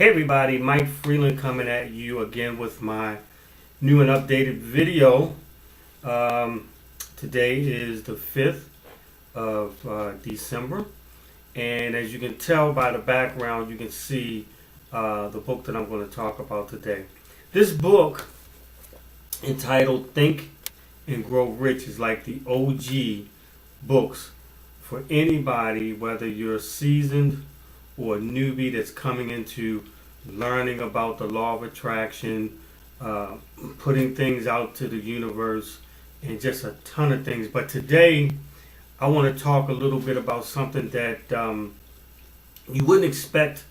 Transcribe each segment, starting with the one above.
Hey everybody, Mike Freeland coming at you again with my new and updated video. Today is the 5th of December, and as you can tell by the background, you can see the book that I'm going to talk about today. This book, entitled Think and Grow Rich, is like the OG books for anybody, whether you're seasoned or a newbie that's coming into learning about the law of attraction, putting things out to the universe, and just a ton of things. But today, I want to talk a little bit about something that you wouldn't expect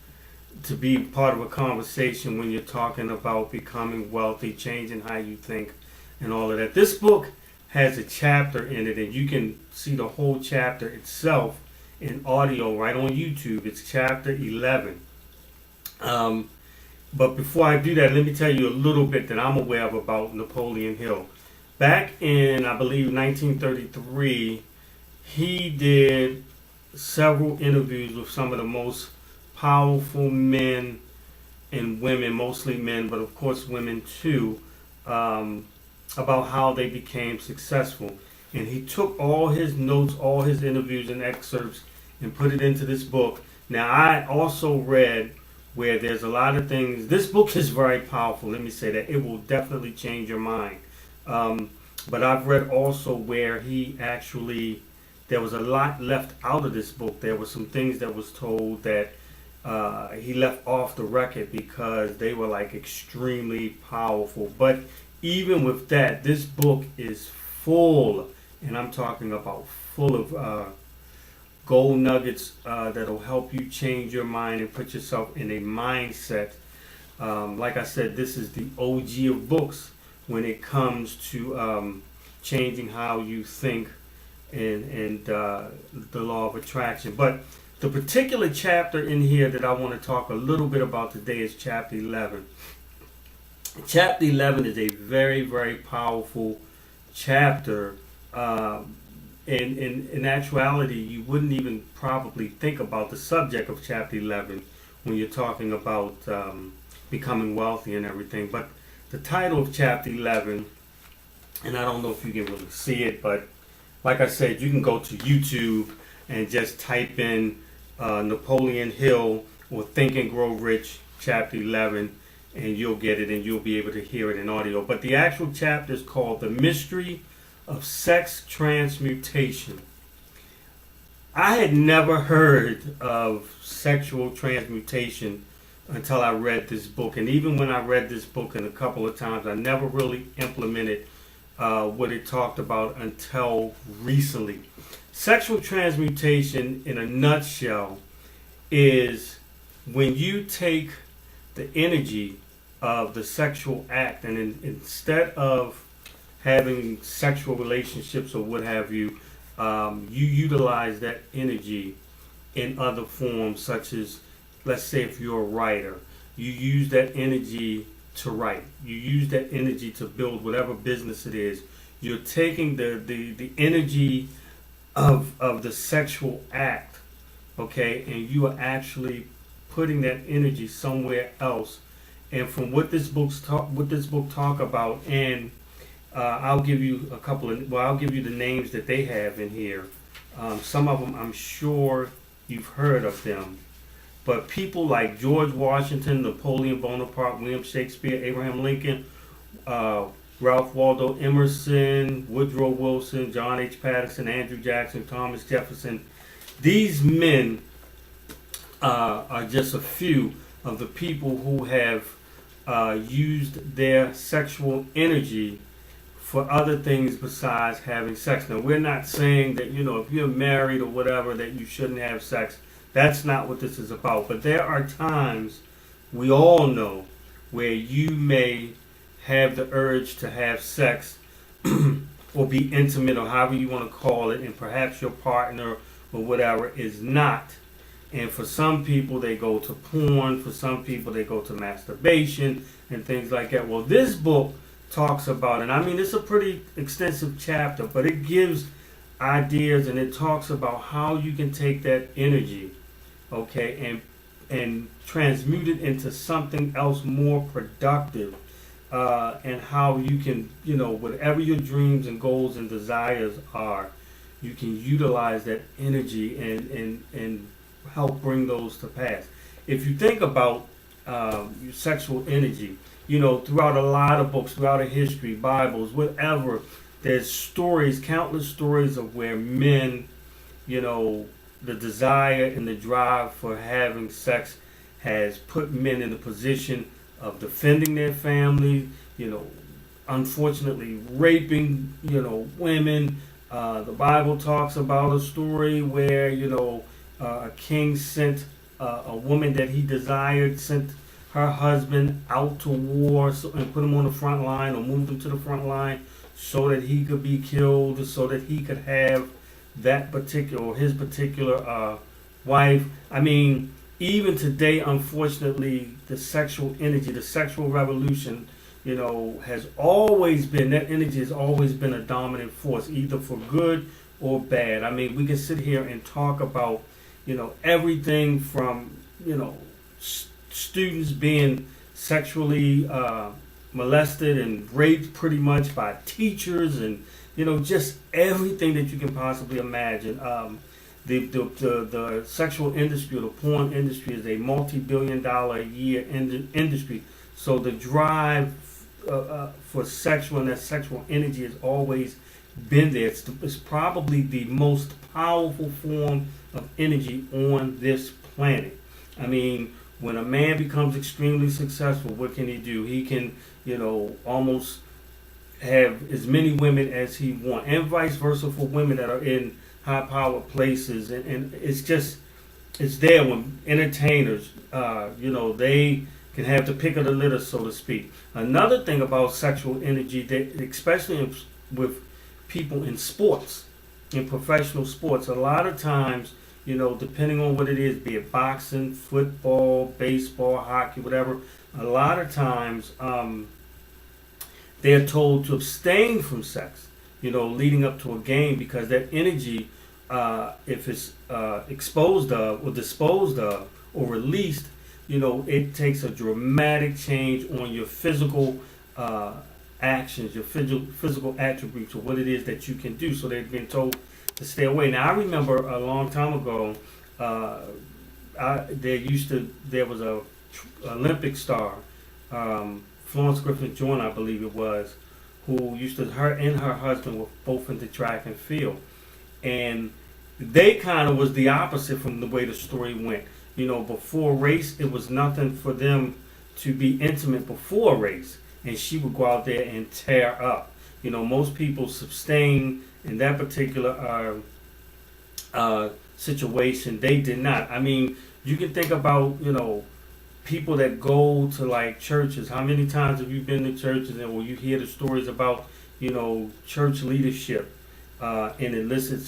to be part of a conversation when you're talking about becoming wealthy, changing how you think, and all of that. This book has a chapter in it, and you can see the whole chapter itself in audio right on YouTube. It's chapter 11. But before I do that, let me tell you a little bit that I'm aware of about Napoleon Hill. Back in, I believe, 1933, he did several interviews with some of the most powerful men and women, mostly men, but of course women too, about how they became successful. And he took all his notes, all his interviews and excerpts, and put it into this book. Now, I also read where there's a lot of things. This book is very powerful. Let me say that. It will definitely change your mind. But I've read also where he actually, there was a lot left out of this book. There were some things that was told that he left off the record because they were like extremely powerful. But even with that, this book is full, and I'm talking about full of gold nuggets that'll help you change your mind and put yourself in a mindset. Like I said, this is the OG of books when it comes to changing how you think and the law of attraction. But the particular chapter in here that I want to talk a little bit about today is chapter 11. Chapter 11 is a very, very powerful chapter. In actuality, you wouldn't even probably think about the subject of chapter 11 when you're talking about becoming wealthy and everything. But the title of chapter 11, and I don't know if you can really see it, but like I said, you can go to YouTube and just type in Napoleon Hill or Think and Grow Rich chapter 11, and you'll get it and you'll be able to hear it in audio. But the actual chapter is called The Mystery of Sex Transmutation. I had never heard of sexual transmutation until I read this book. And even when I read this book and a couple of times, I never really implemented what it talked about until recently. Sexual transmutation, in a nutshell, is when you take the energy of the sexual act and instead of having sexual relationships or what have you, you utilize that energy in other forms, such as, let's say if you're a writer, you use that energy to write. You use that energy to build whatever business it is. You're taking the energy of the sexual act, okay, and you are actually putting that energy somewhere else. And from what this book talk about, and I'll give you a couple of, I'll give you the names that they have in here. Some of them I'm sure you've heard of them. But people like George Washington, Napoleon Bonaparte, William Shakespeare, Abraham Lincoln, Ralph Waldo Emerson, Woodrow Wilson, John H. Patterson, Andrew Jackson, Thomas Jefferson. These men are just a few of the people who have used their sexual energy for other things besides having sex. Now, we're not saying that, if you're married or whatever, that you shouldn't have sex. That's not what this is about. But there are times, we all know, where you may have the urge to have sex or be intimate or however you want to call it, and perhaps your partner or whatever is not. And for some people, they go to porn. For some people, they go to masturbation and things like that. Well, this book talks about, and I mean, it's a pretty extensive chapter, but it gives ideas and it talks about how you can take that energy, okay, and and transmute it into something else more productive, and how you can, whatever your dreams and goals and desires are, you can utilize that energy and help bring those to pass. If you think about your sexual energy, throughout a lot of books, throughout a history, Bibles, whatever, there's stories, countless stories of where men, the desire and the drive for having sex has put men in a position of defending their family, unfortunately raping, women. The Bible talks about a story where, a king sent a woman that he desired, sent her husband out to war, and put him on the front line, or moved him to the front line so that he could be killed, so that he could have that particular, or his particular wife. I mean, even today, unfortunately, the sexual energy, the sexual revolution, has always been, that energy has always been a dominant force, either for good or bad. I mean, we can sit here and talk about, everything from, students being sexually molested and raped pretty much by teachers, and, just everything that you can possibly imagine. The sexual industry, the porn industry, is a multi-billion-dollar a year industry. So the drive for sexual and that sexual energy has always been there. It's probably the most powerful form of energy on this planet. I mean, when a man becomes extremely successful, what can he do? He can, almost have as many women as he wants, and vice versa for women that are in high power places. And it's there when entertainers, they can have the pick of the litter, so to speak. Another thing about sexual energy, that especially with people in sports, in professional sports, a lot of times, depending on what it is, be it boxing, football, baseball, hockey, whatever, a lot of times they're told to abstain from sex, leading up to a game, because that energy, if it's exposed of or disposed of or released, it takes a dramatic change on your physical actions, your physical attributes, or what it is that you can do. So they've been told to stay away. Now, I remember a long time ago, there was a Olympic star, Florence Griffith Joyner, I believe it was, who her and her husband were both into track and field, and they kind of was the opposite from the way the story went. Before race, it was nothing for them to be intimate before race, and she would go out there and tear up. Most people sustain in that particular situation. They did not. I mean, you can think about, people that go to like churches. How many times have you been to churches and where you hear the stories about, church leadership and illicit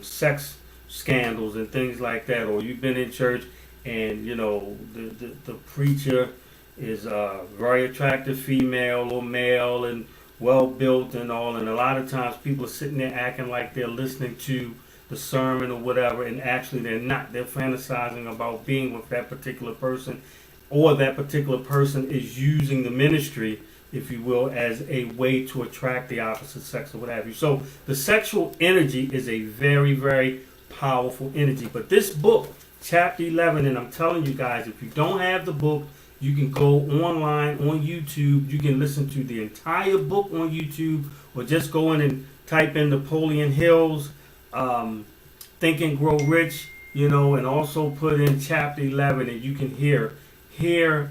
sex scandals and things like that? Or you've been in church and, the preacher is a very attractive female or male and well built and all, and a lot of times people are sitting there acting like they're listening to the sermon or whatever, and actually they're not. They're fantasizing about being with that particular person, or that particular person is using the ministry, if you will, as a way to attract the opposite sex or what have you. So the sexual energy is a very, very powerful energy. But this book, chapter 11, and I'm telling you guys, if you don't have the book, you can go online on YouTube. You can listen to the entire book on YouTube, or just go in and type in Napoleon Hill's Think and Grow Rich, and also put in chapter 11, and you can hear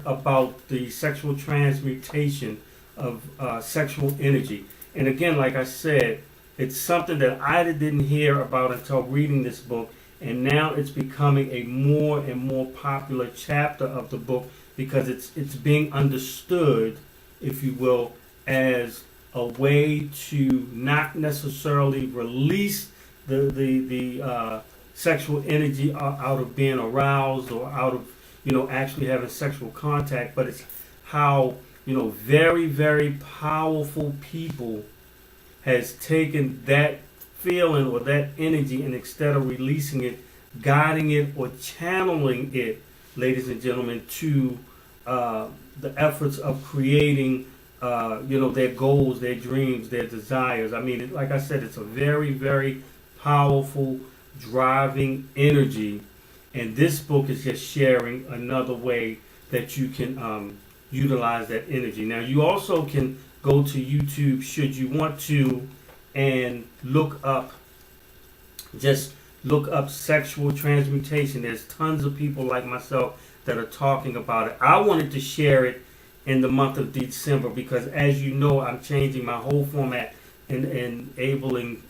about the sexual transmutation of sexual energy. And again, like I said, it's something that I didn't hear about until reading this book, and now it's becoming a more and more popular chapter of the book, because it's being understood, if you will, as a way to not necessarily release the sexual energy out of being aroused, or out of actually having sexual contact, but it's how very, very powerful people has taken that feeling or that energy, and instead of releasing it, guiding it or channeling it ladies and gentlemen, to the efforts of creating, their goals, their dreams, their desires. I mean, like I said, it's a very, very powerful, driving energy. And this book is just sharing another way that you can utilize that energy. Now, you also can go to YouTube should you want to and just look up sexual transmutation. There's tons of people like myself that are talking about it. I wanted to share it in the month of December because, as you know, I'm changing my whole format and enabling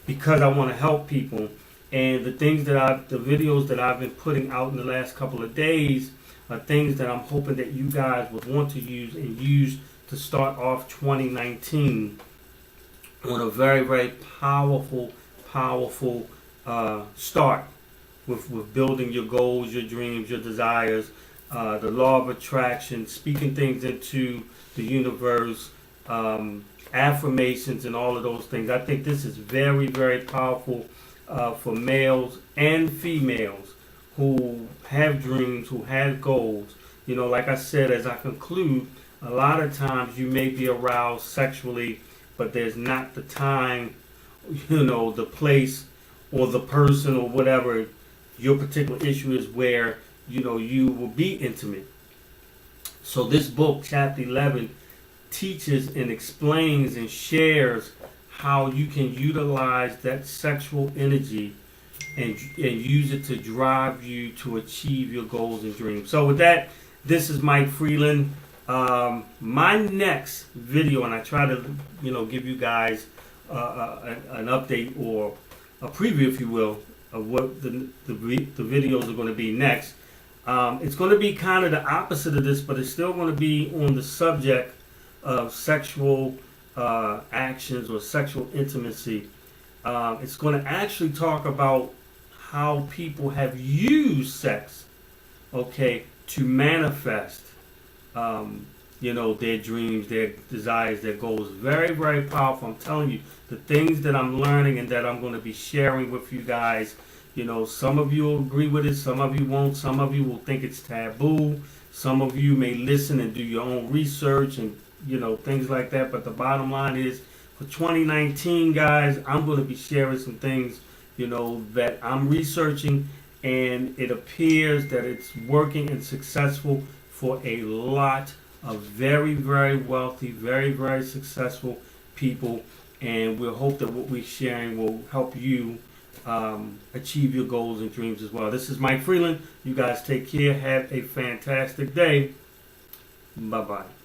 because I want to help people. And the videos that I've been putting out in the last couple of days are things that I'm hoping that you guys would want to use to start off 2019 on a very, very powerful start with building your goals, your dreams, your desires, the law of attraction, speaking things into the universe, affirmations, and all of those things. I think this is very, very powerful for males and females who have dreams, who have goals. Like I said, as I conclude, a lot of times you may be aroused sexually, but there's not the time, the place, or the person, or whatever your particular issue is where, you will be intimate. So this book, chapter 11, teaches and explains and shares how you can utilize that sexual energy and use it to drive you to achieve your goals and dreams. So with that, this is Mike Freeland. My next video, and I try to give you guys an update or a preview, if you will, of what the videos are going to be next. It's going to be kind of the opposite of this, but it's still going to be on the subject of sexual actions or sexual intimacy. It's going to actually talk about how people have used sex, to manifest, their dreams, their desires, their goals. Very, very powerful. I'm telling you, the things that I'm learning and that I'm going to be sharing with you guys. Some of you will agree with it, some of you won't, some of you will think it's taboo, some of you may listen and do your own research and things like that. But the bottom line is, for 2019, guys, I'm going to be sharing some things that I'm researching, and it appears that it's working and successful for a lot of very, very wealthy, very, very successful people. And we'll hope that what we're sharing will help you achieve your goals and dreams as well. This is Mike Freeland. You guys take care. Have a fantastic day. Bye-bye.